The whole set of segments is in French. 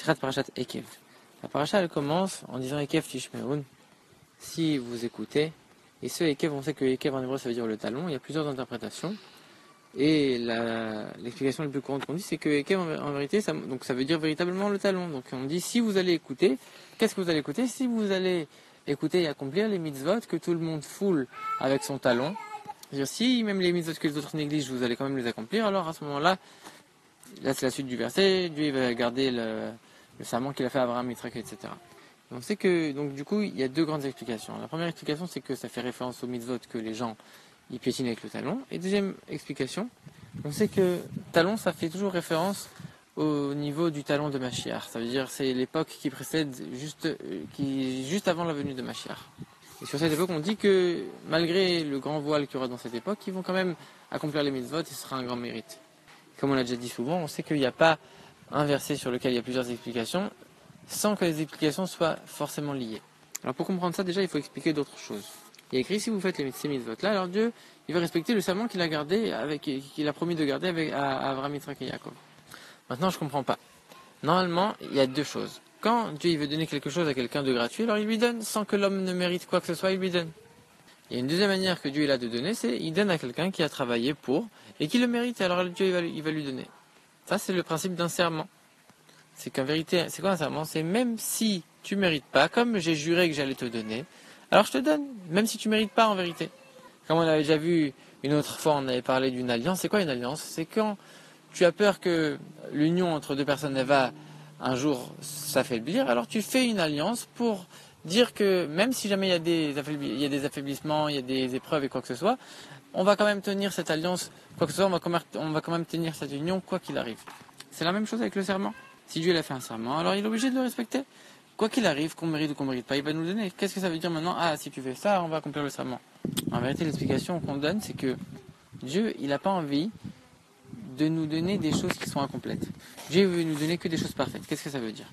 Sichat Parashat Ekev. La parasha elle commence en disant Ekev Tishmeun, si vous écoutez. Et ce Ekev, on sait que Ekev en hébreu ça veut dire le talon. Il y a plusieurs interprétations. Et l'explication la plus courante qu'on dit, c'est que Ekev en vérité, ça veut dire véritablement le talon. Donc on dit si vous allez écouter, qu'est-ce que vous allez écouter? Si vous allez écouter et accomplir les mitzvot que tout le monde foule avec son talon, c'est-à-dire si même les mitzvot que les autres négligent, vous allez quand même les accomplir, alors à ce moment-là, là c'est la suite du verset, Dieu il va garder le serment qu'il a fait à Abraham, Yitzhak, etc. On sait que, donc du coup, il y a deux grandes explications. La première explication, c'est que ça fait référence aux mitzvot que les gens ils piétinent avec le talon. Et deuxième explication, on sait que talon, ça fait toujours référence au niveau du talon de Mashiach. Ça veut dire c'est l'époque qui précède juste avant la venue de Mashiach. Et sur cette époque, on dit que malgré le grand voile qu'il y aura dans cette époque, ils vont quand même accomplir les mitzvot et ce sera un grand mérite. Comme on l'a déjà dit souvent, on sait qu'il n'y a pas un verset sur lequel il y a plusieurs explications, sans que les explications soient forcément liées. Alors pour comprendre ça, déjà, il faut expliquer d'autres choses. Il y a écrit, si vous faites ces mitzvot-là, alors Dieu, il va respecter le serment qu'il a gardé, qu'il a promis de garder à Abraham, Yitzhak et Yaakov. Maintenant, je ne comprends pas. Normalement, il y a deux choses. Quand Dieu il veut donner quelque chose à quelqu'un de gratuit, alors il lui donne, sans que l'homme ne mérite quoi que ce soit, il lui donne. Il y a une deuxième manière que Dieu il a de donner, c'est il donne à quelqu'un qui a travaillé pour, et qui le mérite, alors Dieu il va lui donner. Ça, c'est le principe d'un serment. C'est qu'en vérité, c'est quoi un serment? C'est même si tu mérites pas, comme j'ai juré que j'allais te donner, alors je te donne, même si tu mérites pas en vérité. Comme on avait déjà vu une autre fois, on avait parlé d'une alliance. C'est quoi une alliance? C'est quand tu as peur que l'union entre deux personnes elle va un jour s'affaiblir, alors tu fais une alliance pour dire que même si jamais il y a des affaiblissements, il y a des épreuves et quoi que ce soit, on va quand même tenir cette alliance, quoi que ce soit, on va quand même tenir cette union quoi qu'il arrive. C'est la même chose avec le serment. Si Dieu a fait un serment, alors il est obligé de le respecter. Quoi qu'il arrive, qu'on mérite ou qu'on ne mérite pas, il va nous donner. Qu'est-ce que ça veut dire maintenant? Ah, si tu fais ça, on va accomplir le serment. En vérité, l'explication qu'on donne, c'est que Dieu, il n'a pas envie de nous donner des choses qui sont incomplètes. Dieu veut nous donner que des choses parfaites. Qu'est-ce que ça veut dire?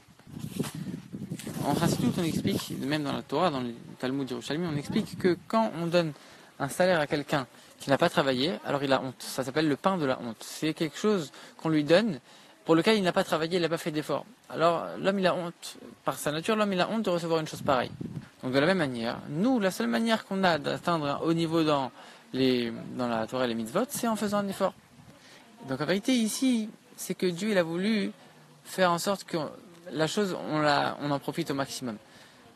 En Chassidut, on explique, même dans la Torah, dans le Talmud Yerushalmi, on explique que quand on donne un salaire à quelqu'un qui n'a pas travaillé, alors il a honte. Ça s'appelle le pain de la honte. C'est quelque chose qu'on lui donne pour lequel il n'a pas travaillé, il n'a pas fait d'effort. Alors l'homme il a honte, par sa nature, l'homme il a honte de recevoir une chose pareille. Donc de la même manière, nous, la seule manière qu'on a d'atteindre un haut niveau dans la Torah et les mitzvot, c'est en faisant un effort. Donc en vérité ici, c'est que Dieu il a voulu faire en sorte que la chose, on en profite au maximum.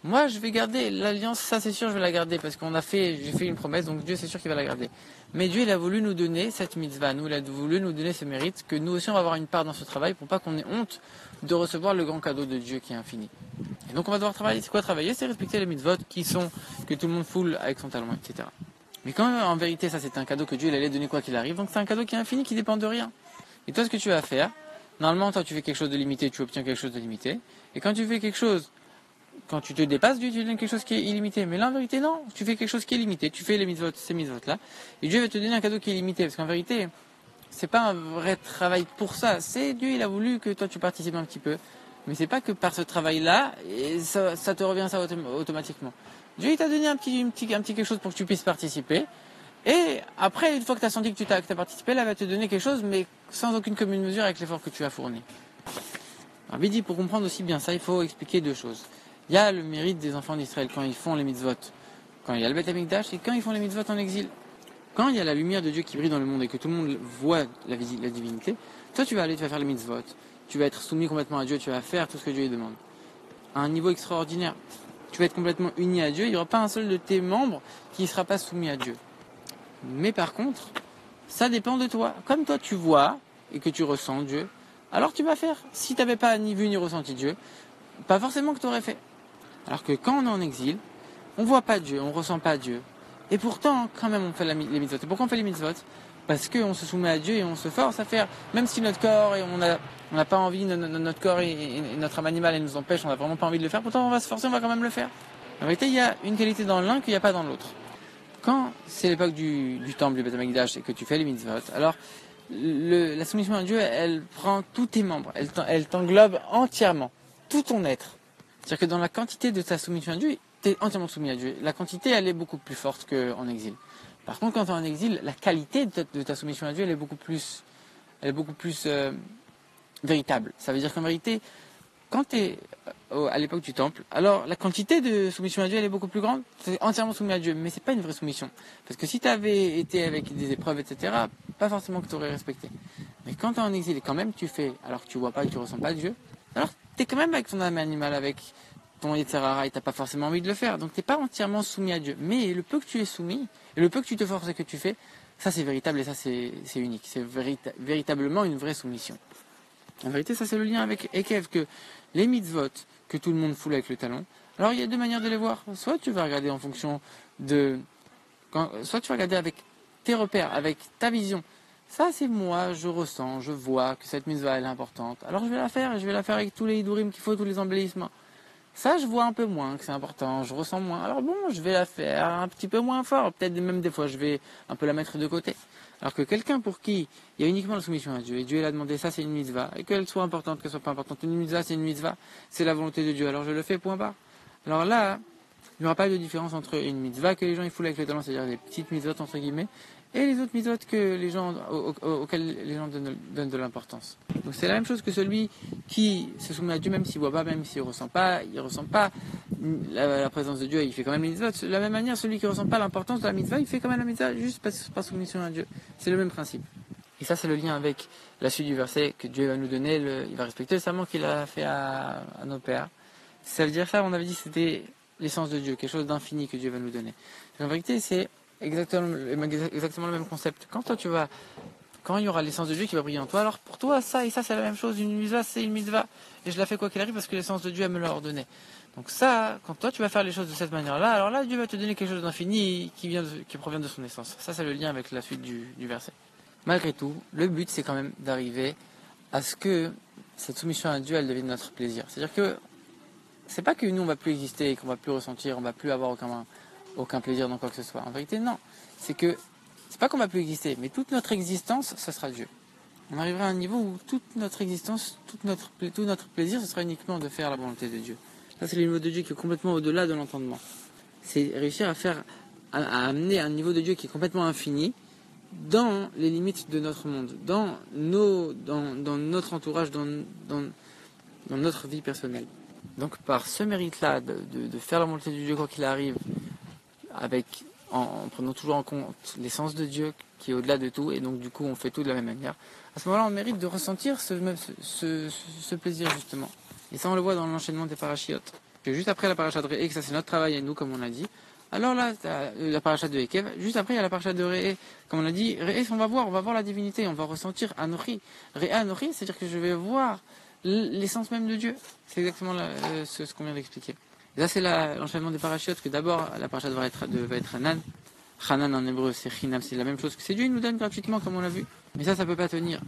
Moi, je vais garder l'alliance, ça c'est sûr, je vais la garder parce j'ai fait une promesse, donc Dieu c'est sûr qu'il va la garder. Mais Dieu il a voulu nous donner cette mitzvah, il a voulu nous donner ce mérite, que nous aussi on va avoir une part dans ce travail pour pas qu'on ait honte de recevoir le grand cadeau de Dieu qui est infini. Et donc on va devoir travailler. C'est quoi travailler? C'est respecter les mitzvot que tout le monde foule avec son talent, etc. Mais quand en vérité ça c'est un cadeau que Dieu il allait donner quoi qu'il arrive, donc c'est un cadeau qui est infini, qui dépend de rien. Et toi ce que tu vas faire, normalement toi tu fais quelque chose de limité, tu obtiens quelque chose de limité. Et quand tu fais quelque chose, quand tu te dépasses, Dieu te donne quelque chose qui est illimité. Mais là, en vérité, non. Tu fais quelque chose qui est limité. Tu fais ces mitzvot-là. Et Dieu va te donner un cadeau qui est limité. Parce qu'en vérité, c'est pas un vrai travail pour ça. C'est Dieu, il a voulu que toi, tu participes un petit peu. Mais c'est pas que par ce travail-là, et ça te revient ça automatiquement. Dieu, il t'a donné un petit quelque chose pour que tu puisses participer. Et après, une fois que tu as senti que tu as participé, là, il va te donner quelque chose, mais sans aucune commune mesure avec l'effort que tu as fourni. Alors, Bidi, pour comprendre aussi bien ça, il faut expliquer deux choses. Il y a le mérite des enfants d'Israël quand ils font les mitzvot, quand il y a le Beth Amikdash et quand ils font les mitzvot en exil. Quand il y a la lumière de Dieu qui brille dans le monde et que tout le monde voit la divinité, toi tu vas faire les mitzvot, tu vas être soumis complètement à Dieu, tu vas faire tout ce que Dieu lui demande. À un niveau extraordinaire, tu vas être complètement uni à Dieu, il n'y aura pas un seul de tes membres qui ne sera pas soumis à Dieu. Mais par contre, ça dépend de toi. Comme toi tu vois et que tu ressens Dieu, alors tu vas faire. Si tu n'avais pas ni vu ni ressenti Dieu, pas forcément que tu aurais fait. Alors que quand on est en exil, on voit pas Dieu, on ressent pas Dieu. Et pourtant, quand même, on fait les mitzvot. Et pourquoi on fait les mitzvot? Parce qu'on se soumet à Dieu et on se force à faire. Même si notre corps, et on n'a pas envie, notre corps et notre âme animale, elle nous empêche, on n'a vraiment pas envie de le faire, pourtant on va se forcer, on va quand même le faire. En vérité, il y a une qualité dans l'un qu'il n'y a pas dans l'autre. Quand c'est l'époque du temple, du Beth Amikdash, et que tu fais les mitzvot, alors la soumission à Dieu, elle prend tous tes membres, elle t'englobe entièrement, tout ton être. C'est-à-dire que dans la quantité de ta soumission à Dieu, tu es entièrement soumis à Dieu. La quantité, elle est beaucoup plus forte qu'en exil. Par contre, quand tu es en exil, la qualité de ta soumission à Dieu, elle est beaucoup plus véritable. Ça veut dire qu'en vérité, quand tu es à l'époque du temple, alors la quantité de soumission à Dieu elle est beaucoup plus grande, c'est entièrement soumis à Dieu, mais c'est pas une vraie soumission. Parce que si tu avais été avec des épreuves, etc., pas forcément que tu aurais respecté. Mais quand tu es en exil et quand même tu fais, alors que tu vois pas, que tu ressens pas Dieu, alors tu es quand même avec ton âme animale, avec ton Yetzirah, et tu n'as pas forcément envie de le faire. Donc tu n'es pas entièrement soumis à Dieu. Mais le peu que tu es soumis, et le peu que tu te forces et que tu fais, ça c'est véritable et ça c'est unique. C'est véritablement une vraie soumission. En vérité, ça c'est le lien avec Ekev, que les mitzvot que tout le monde foule avec le talon. Alors il y a deux manières de les voir. Soit tu vas regarder en fonction de... soit tu vas regarder avec tes repères, avec ta vision. Ça c'est moi, je ressens, je vois que cette mitzvah elle est importante. Alors je vais la faire, et je vais la faire avec tous les hidurim qu'il faut, tous les embellissements. Ça je vois un peu moins que c'est important, je ressens moins. Alors bon, je vais la faire un petit peu moins fort. Peut-être même des fois je vais un peu la mettre de côté. Alors que quelqu'un pour qui il y a uniquement la soumission à Dieu, et Dieu il a demandé ça c'est une mitzvah, et qu'elle soit importante, qu'elle soit pas importante, une mitzvah c'est une mitzvah, c'est la volonté de Dieu, alors je le fais, point barre. Alors là, il n'y aura pas de différence entre une mitzvah que les gens ils foulent avec le talent, c'est-à-dire les petites mitzvot entre guillemets, et les autres mitzvot que les gens, auxquelles les gens donnent de l'importance. Donc c'est la même chose que celui qui se soumet à Dieu, même s'il voit pas, même s'il ressent pas la présence de Dieu, il fait quand même les mitzvot. De la même manière, celui qui ressent pas l'importance de la mitzvah, il fait quand même la mitzvah juste par soumission à Dieu. C'est le même principe. Et ça, c'est le lien avec la suite du verset que Dieu va nous donner. Il va respecter le serment qu'il a fait à nos pères. Ça veut dire ça, on avait dit que c'était l'essence de Dieu, quelque chose d'infini que Dieu va nous donner. En vérité, c'est exactement le même concept. Quand il y aura l'essence de Dieu qui va briller en toi, alors pour toi, ça et ça, c'est la même chose. Une mitzvah, c'est une mitzvah. Et je la fais quoi qu'il arrive parce que l'essence de Dieu, elle me l'a ordonné. Donc ça, quand toi, tu vas faire les choses de cette manière-là, alors là, Dieu va te donner quelque chose d'infini qui provient de son essence. Ça, c'est le lien avec la suite du verset. Malgré tout, le but, c'est quand même d'arriver à ce que cette soumission à Dieu, elle devienne notre plaisir. C'est-à-dire que c'est pas que nous, on va plus exister et qu'on va plus ressentir, on va plus avoir aucun plaisir dans quoi que ce soit. En vérité, non. C'est pas qu'on va plus exister, mais toute notre existence, ce sera Dieu. On arrivera à un niveau où toute notre existence, tout notre plaisir, ce sera uniquement de faire la volonté de Dieu. Ça, c'est le niveau de Dieu qui est complètement au-delà de l'entendement. C'est réussir à amener un niveau de Dieu qui est complètement infini dans les limites de notre monde, dans notre entourage, dans notre vie personnelle. Donc par ce mérite-là de faire la volonté de Dieu quoi qu'il arrive, en prenant toujours en compte l'essence de Dieu qui est au-delà de tout, et donc du coup on fait tout de la même manière, à ce moment-là on mérite de ressentir ce plaisir justement. Et ça on le voit dans l'enchaînement des parachiotes. Que juste après la paracha de Re'e, que ça c'est notre travail à nous comme on a dit, alors là, la paracha de Ekev, juste après il y a la paracha de Re'e, comme on a dit, Re'e on va voir la divinité, on va ressentir Anochi. Re'e Anochi, c'est-à-dire que je vais voir l'essence même de Dieu. C'est exactement ce qu'on vient d'expliquer. Et là, c'est l'enchaînement des parachutes, que d'abord, la parachute va être Hanan. Hanan en hébreu, c'est Chinam, c'est la même chose que c'est Dieu, il nous donne gratuitement, comme on l'a vu. Mais ça peut pas tenir.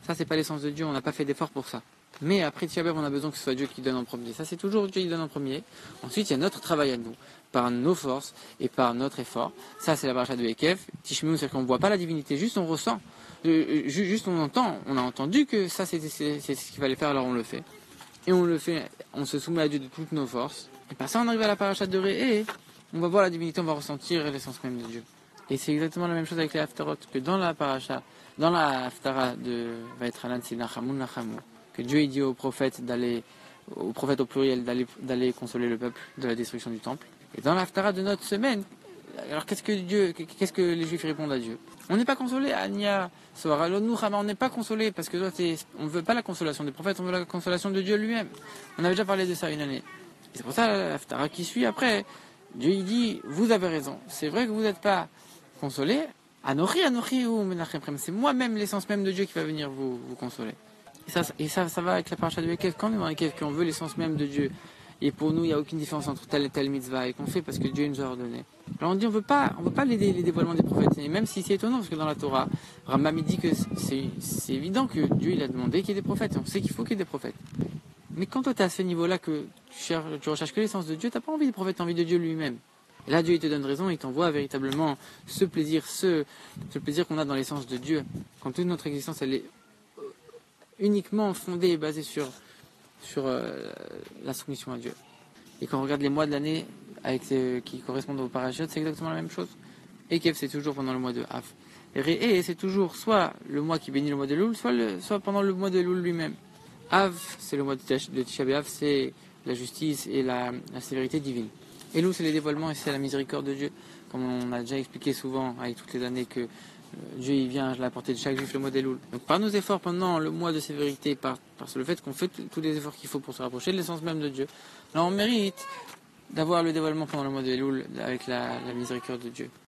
Ça, c'est pas l'essence de Dieu, on n'a pas fait d'effort pour ça. Mais après Tchabeb, on a besoin que ce soit Dieu qui donne en premier. Ça, c'est toujours Dieu qui donne en premier. Ensuite, il y a notre travail à nous, par nos forces et par notre effort. Ça, c'est la parachute de Ekev. Tishmeu, c'est qu'on ne voit pas la divinité, juste on ressent. Juste on entend. On a entendu que ça, c'est ce qu'il fallait faire, alors on le fait. Et on le fait, on se soumet à Dieu de toutes nos forces. Et par ça, on arrive à la paracha de Re'e, on va voir la divinité, on va ressentir l'essence même de Dieu. Et c'est exactement la même chose avec les haftarot, que dans la haftara de Vaetranan, c'est Nachamun Nachamu, que Dieu dit aux prophètes au pluriel, d'aller consoler le peuple de la destruction du temple. Et dans la haftara de notre semaine, alors qu'est-ce que les Juifs répondent à Dieu? On n'est pas consolé, Anya, on n'est pas consolé, parce que on ne veut pas la consolation des prophètes, on veut la consolation de Dieu lui-même. On avait déjà parlé de ça une année. Et c'est pour ça, la haftara qui suit après, Dieu il dit, vous avez raison, c'est vrai que vous n'êtes pas consolé, c'est moi-même, l'essence même de Dieu qui va venir vous consoler. Et ça va avec la paracha de Ekev, quand on est dans Ekev, qu'on veut l'essence même de Dieu. Et pour nous, il n'y a aucune différence entre telle et telle mitzvah, et qu'on fait parce que Dieu nous a ordonné. Alors on dit, on veut pas les dévoilements des prophètes. Et même si c'est étonnant, parce que dans la Torah, Rambam dit que c'est évident que Dieu il a demandé qu'il y ait des prophètes. Et on sait qu'il faut qu'il y ait des prophètes. Mais quand toi tu es à ce niveau-là, que tu recherches que l'essence de Dieu, tu n'as pas envie des prophètes, tu as envie de Dieu lui-même. Et là, Dieu il te donne raison, il t'envoie véritablement ce plaisir qu'on a dans l'essence de Dieu. Quand toute notre existence, elle est uniquement fondée et basée sur la soumission à Dieu. Et quand on regarde les mois de l'année qui correspondent aux parachutes, c'est exactement la même chose. Ekev, c'est toujours pendant le mois de Av. Et Re'e, c'est toujours soit le mois qui bénit le mois de Loul, soit pendant le mois de Loul lui-même. Av, c'est le mois de Tisha B'Av, c'est la justice et la sévérité divine. Elul, c'est les dévoilements et c'est la miséricorde de Dieu. Comme on a déjà expliqué souvent avec toutes les années que Dieu il vient à la portée de chaque juif le mois d'Elul. Donc par nos efforts pendant le mois de sévérité, par le fait qu'on fait tous les efforts qu'il faut pour se rapprocher de l'essence même de Dieu, là on mérite d'avoir le dévoilement pendant le mois d'Elul avec la miséricorde de Dieu.